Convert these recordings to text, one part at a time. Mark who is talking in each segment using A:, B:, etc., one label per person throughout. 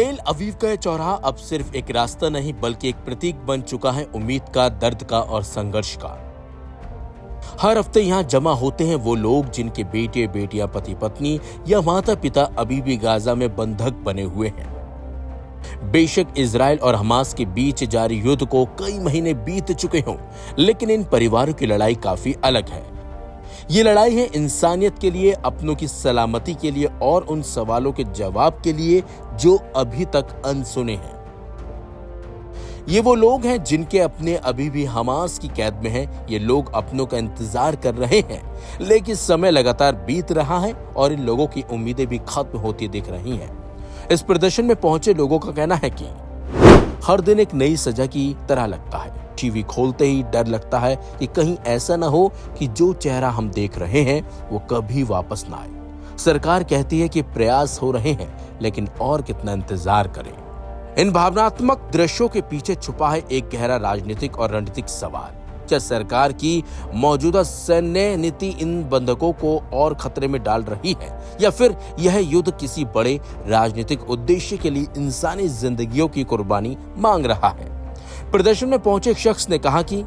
A: तेल अवीव का यह चौराहा अब सिर्फ एक रास्ता नहीं बल्कि एक प्रतीक बन चुका है उम्मीद का, दर्द का और संघर्ष का। हर हफ्ते यहाँ जमा होते हैं वो लोग जिनके बेटे बेटियां, पति पत्नी या माता पिता अभी भी गाजा में बंधक बने हुए हैं। बेशक इजराइल और हमास के बीच जारी युद्ध को कई महीने बीत चुके हों, लेकिन इन परिवारों की लड़ाई काफी अलग है। ये लड़ाई है इंसानियत के लिए, अपनों की सलामती के लिए और उन सवालों के जवाब के लिए जो अभी तक अनसुने हैं। ये वो लोग हैं जिनके अपने अभी भी हमास की कैद में हैं। ये लोग अपनों का इंतजार कर रहे हैं, लेकिन समय लगातार बीत रहा है और इन लोगों की उम्मीदें भी खत्म होती दिख रही हैं। इस प्रदर्शन में पहुंचे लोगों का कहना है कि हर दिन एक नई सजा की तरह लगता है। टीवी खोलते ही डर लगता है कि कहीं ऐसा ना हो कि जो चेहरा हम देख रहे हैं वो कभी वापस ना आए। सरकार कहती है कि प्रयास हो रहे हैं, लेकिन और कितना इंतजार करें। इन भावनात्मक दृश्यों के पीछे छुपा है एक गहरा राजनीतिक और रणनीतिक सवाल। क्या सरकार की मौजूदा सैन्य नीति इन बंधकों को और खतरे में डाल रही है, या फिर यह युद्ध किसी बड़े राजनीतिक उद्देश्य के लिए इंसानी जिंदगियों की कुर्बानी मांग रहा है? प्रदर्शन में पहुंचे एक शख्स ने कहा कि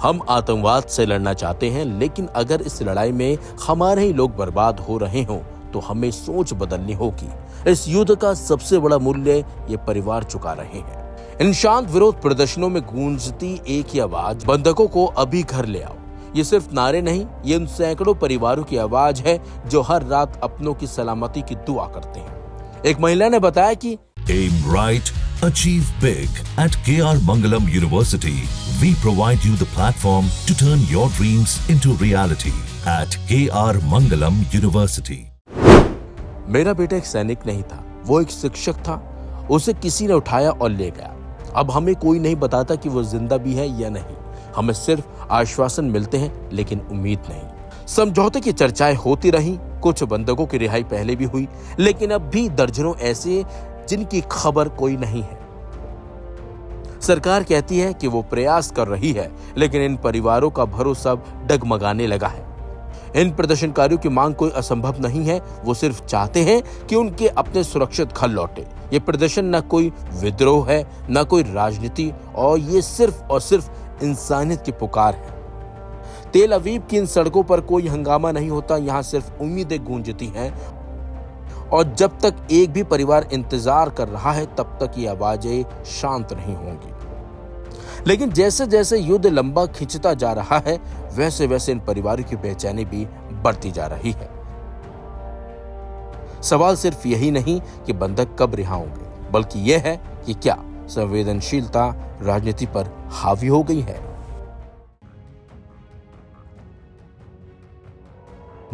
A: हम आतंकवाद से लड़ना चाहते हैं, लेकिन अगर इस लड़ाई में हमारे ही लोग बर्बाद हो रहे हों तो हमें सोच बदलनी होगी। इस युद्ध का सबसे बड़ा मूल्य ये परिवार चुका रहे हैं। इन शांत विरोध प्रदर्शनों में गूंजती एक ही आवाज, बंधकों को अभी घर ले आओ। ये सिर्फ नारे नहीं, ये उन सैकड़ों परिवारों की आवाज है जो हर रात अपनों की सलामती की दुआ करते हैं। एक महिला ने बताया कि
B: Aim right, achieve big. At KR Mangalam University, we provide you the platform to turn your dreams into reality. At KR Mangalam University.
A: मेरा बेटा एक सैनिक नहीं था, वो एक शिक्षक था। उसे किसी ने उठाया और ले गया। अब हमें कोई नहीं बताता कि वो जिंदा भी है या नहीं। हमें सिर्फ आश्वासन मिलते हैं, लेकिन उम्मीद नहीं। समझौते की चर्चाएं होती रही, कुछ बंधकों की रिहाई पहले भी हुई, लेकिन अब भी दर्जनों ऐसे जिनकी खबर कोई नहीं है। सरकार कहती है कि वो प्रयास कर रही है, लेकिन इन परिवारों का भरोसा डगमगाने लगा है। इन प्रदर्शनकारियों की मांग कोई असंभव नहीं है, वो सिर्फ चाहते हैं कि उनके अपने सुरक्षित घर लौटे। ये प्रदर्शन न कोई विद्रोह है, न कोई राजनीति, और ये सिर्फ और सिर्फ इंसानियत की पुकार है। तेल अवीव की इन सड़कों पर कोई हंगामा नहीं होता, यहाँ सिर्फ उम्मीदें गूंजती हैं, और जब तक एक भी परिवार इंतजार कर रहा है तब तक ये आवाजें शांत नहीं होंगी। लेकिन जैसे जैसे युद्ध लंबा खिंचता जा रहा है, वैसे वैसे इन परिवारों की बेचैनी भी बढ़ती जा रही है। सवाल सिर्फ यही नहीं कि बंधक कब रिहा होंगे, बल्कि यह है कि क्या संवेदनशीलता राजनीति पर हावी हो गई है।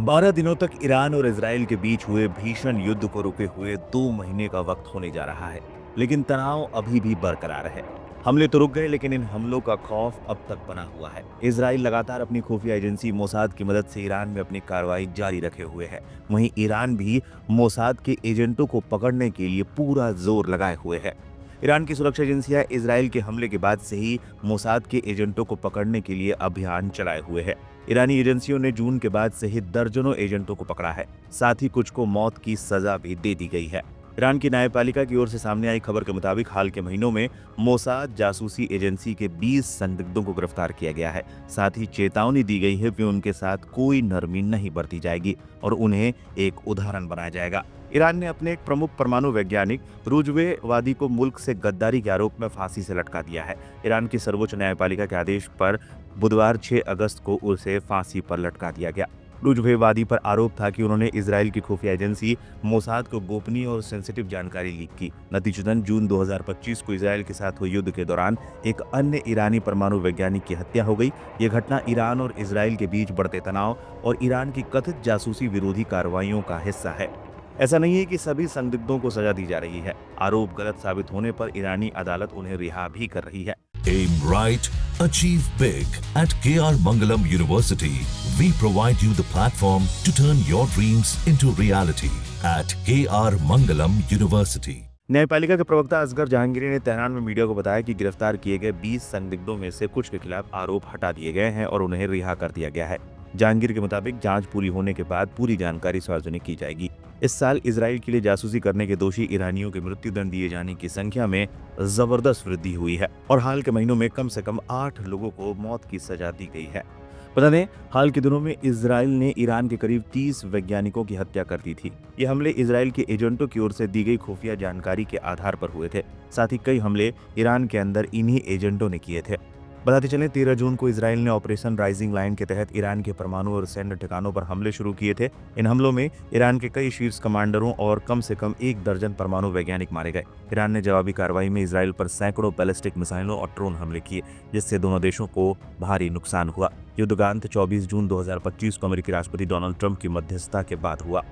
C: 12 दिनों तक ईरान और इजराइल के बीच हुए भीषण युद्ध को रुके हुए 2 महीने का वक्त होने जा रहा है, लेकिन तनाव अभी भी बरकरार है। हमले तो रुक गए, लेकिन इन हमलों का खौफ अब तक बना हुआ है। इजराइल लगातार अपनी खुफिया एजेंसी मोसाद की मदद से ईरान में अपनी कार्रवाई जारी रखे हुए है। वहीं ईरान भी मोसाद के एजेंटों को पकड़ने के लिए पूरा जोर लगाए हुए है। ईरान की सुरक्षा एजेंसियां इजराइल के हमले के बाद से ही मोसाद के एजेंटों को पकड़ने के लिए अभियान चलाए हुए है। ईरानी एजेंसियों ने जून के बाद से ही दर्जनों एजेंटों को पकड़ा है, साथ ही कुछ को मौत की सजा भी दे दी गई है। ईरान की न्यायपालिका की ओर से सामने आई खबर के मुताबिक हाल के महीनों में मोसाद जासूसी एजेंसी के 20 संदिग्धों को गिरफ्तार किया गया है। साथ ही चेतावनी दी गई है कि उनके साथ कोई नरमी नहीं बरती जाएगी और उन्हें एक उदाहरण बनाया जाएगा। ईरान ने अपने एक प्रमुख परमाणु वैज्ञानिक रुजवे वादी को मुल्क से गद्दारी के आरोप में फांसी से लटका दिया है। ईरान की सर्वोच्च न्यायपालिका के आदेश पर बुधवार 6 अगस्त को उसे फांसी पर लटका दिया गया। रुजवे वादी पर आरोप था कि उन्होंने इजराइल की खुफिया एजेंसी मोसाद को गोपनीय और सेंसिटिव जानकारी लीक की। नतीजतन जून 2025 को इजराइल के साथ हुए युद्ध के दौरान एक अन्य ईरानी परमाणु वैज्ञानिक की हत्या हो गई। ये घटना ईरान और इजराइल के बीच बढ़ते तनाव और ईरान की कथित जासूसी विरोधी कार्रवाइयों का हिस्सा है। ऐसा नहीं है कि सभी संदिग्धों को सजा दी जा रही है। आरोप गलत साबित होने पर ईरानी अदालत उन्हें रिहा भी कर रही है।
B: Aim right, achieve big. At KR Mangalam University, we provide you the platform to turn your dreams into reality. At KR Mangalam University.
C: न्यायपालिका के प्रवक्ता असगर जहांगीरी ने तेहरान में मीडिया को बताया कि गिरफ्तार किए गए 20 संदिग्धों में से कुछ के खिलाफ आरोप हटा दिए गए हैं और उन्हें रिहा कर दिया गया है। जहांगीर के मुताबिक जांच पूरी होने के बाद पूरी जानकारी सार्वजनिक की जाएगी। इस साल इसराइल के लिए जासूसी करने के दोषी ईरानियों के मृत्युदंड दिए जाने की संख्या में जबरदस्त वृद्धि हुई है और हाल के महीनों में कम से कम 8 लोगों को मौत की सजा दी गई है। बता दें, हाल के दिनों में इसराइल ने ईरान के करीब 30 वैज्ञानिकों की हत्या कर दी थी। ये हमले इसराइल के एजेंटों की ओर से दी गई खुफिया जानकारी के आधार पर हुए थे। साथ ही कई हमले ईरान के अंदर इन्हीं एजेंटों ने किए थे। बताते चलें, 13 जून को इसराइल ने ऑपरेशन राइजिंग लाइन के तहत ईरान के परमाणु और सैन्य ठिकानों पर हमले शुरू किए थे। इन हमलों में ईरान के कई शीर्ष कमांडरों और कम से कम 1 दर्जन परमाणु वैज्ञानिक मारे गए। ईरान ने जवाबी कार्रवाई में इसराइल पर सैकड़ों बैलिस्टिक मिसाइलों और ड्रोन हमले किए, जिससे दोनों देशों को भारी नुकसान हुआ। युद्ध का अंत 24 जून 2025 को अमेरिकी राष्ट्रपति डोनाल्ड ट्रंप की मध्यस्थता के बाद हुआ।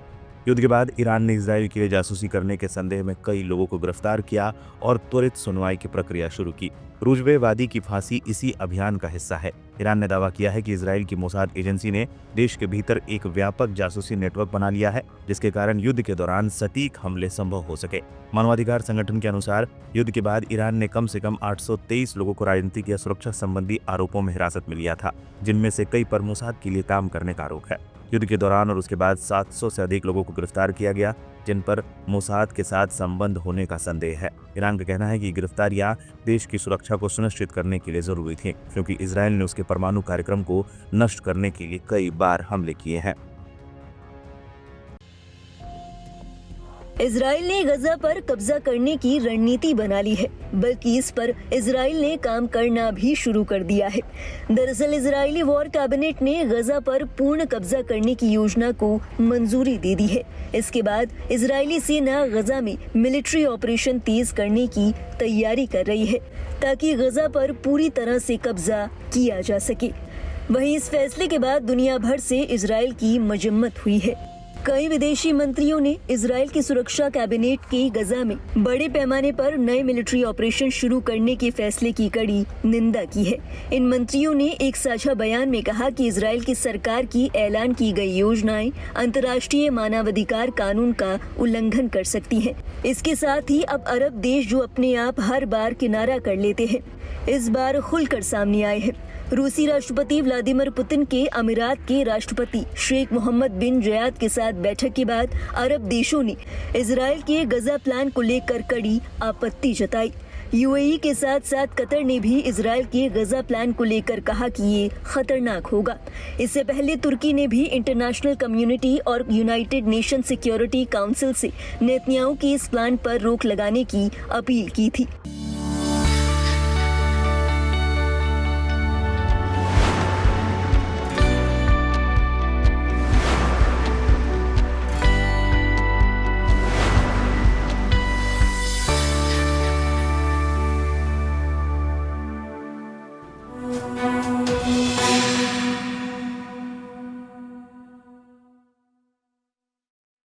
C: युद्ध के बाद ईरान ने इसराइल के लिए जासूसी करने के संदेह में कई लोगों को गिरफ्तार किया और त्वरित सुनवाई की प्रक्रिया शुरू की। रुजवेवादी की फांसी इसी अभियान का हिस्सा है। ईरान ने दावा किया है कि इसराइल की मोसाद एजेंसी ने देश के भीतर एक व्यापक जासूसी नेटवर्क बना लिया है, जिसके कारण युद्ध के दौरान सटीक हमले संभव हो सके। मानवाधिकार संगठन के अनुसार युद्ध के बाद ईरान ने कम से कम 823 लोगों को राजनीतिक या सुरक्षा संबंधी आरोपों में हिरासत में लिया था, जिनमें से कई पर मोसाद के लिए काम करने का आरोप है। युद्ध के दौरान और उसके बाद 700 से अधिक लोगों को गिरफ्तार किया गया, जिन पर मोसाद के साथ संबंध होने का संदेह है। ईरान का कहना है कि गिरफ्तारियां देश की सुरक्षा को सुनिश्चित करने के लिए जरूरी थी, क्योंकि इसराइल ने उसके परमाणु कार्यक्रम को नष्ट करने के लिए कई बार हमले किए हैं।
D: इजराइल ने गजा पर कब्जा करने की रणनीति बना ली है, बल्कि इस पर इजराइल ने काम करना भी शुरू कर दिया है। दरअसल इजरायली वॉर कैबिनेट ने गजा पर पूर्ण कब्जा करने की योजना को मंजूरी दे दी है। इसके बाद इजरायली सेना गजा में मिलिट्री ऑपरेशन तेज करने की तैयारी कर रही है, ताकि गजा पर पूरी तरह से कब्जा किया जा सके। वहीं इस फैसले के बाद दुनिया भर से इजराइल की मजम्मत हुई है। कई विदेशी मंत्रियों ने इजराइल की सुरक्षा कैबिनेट की गजा में बड़े पैमाने पर नए मिलिट्री ऑपरेशन शुरू करने के फैसले की कड़ी निंदा की है। इन मंत्रियों ने एक साझा बयान में कहा कि इजराइल की सरकार की ऐलान की गई योजनाएं अंतर्राष्ट्रीय मानवाधिकार कानून का उल्लंघन कर सकती हैं। इसके साथ ही अब अरब देश जो अपने आप हर बार किनारा कर लेते हैं, इस बार खुलकर सामने आए हैं। रूसी राष्ट्रपति व्लादिमीर पुतिन के अमीरात के राष्ट्रपति शेख मोहम्मद बिन जयाद के साथ बैठक के बाद अरब देशों ने इजराइल के गजा प्लान को लेकर कड़ी आपत्ति जताई। यूएई के साथ साथ कतर ने भी इजराइल के गजा प्लान को लेकर कहा कि ये खतरनाक होगा। इससे पहले तुर्की ने भी इंटरनेशनल कम्युनिटी और यूनाइटेड नेशन सिक्योरिटी काउंसिल से नेतन्याहू के इस प्लान पर रोक लगाने की अपील की थी।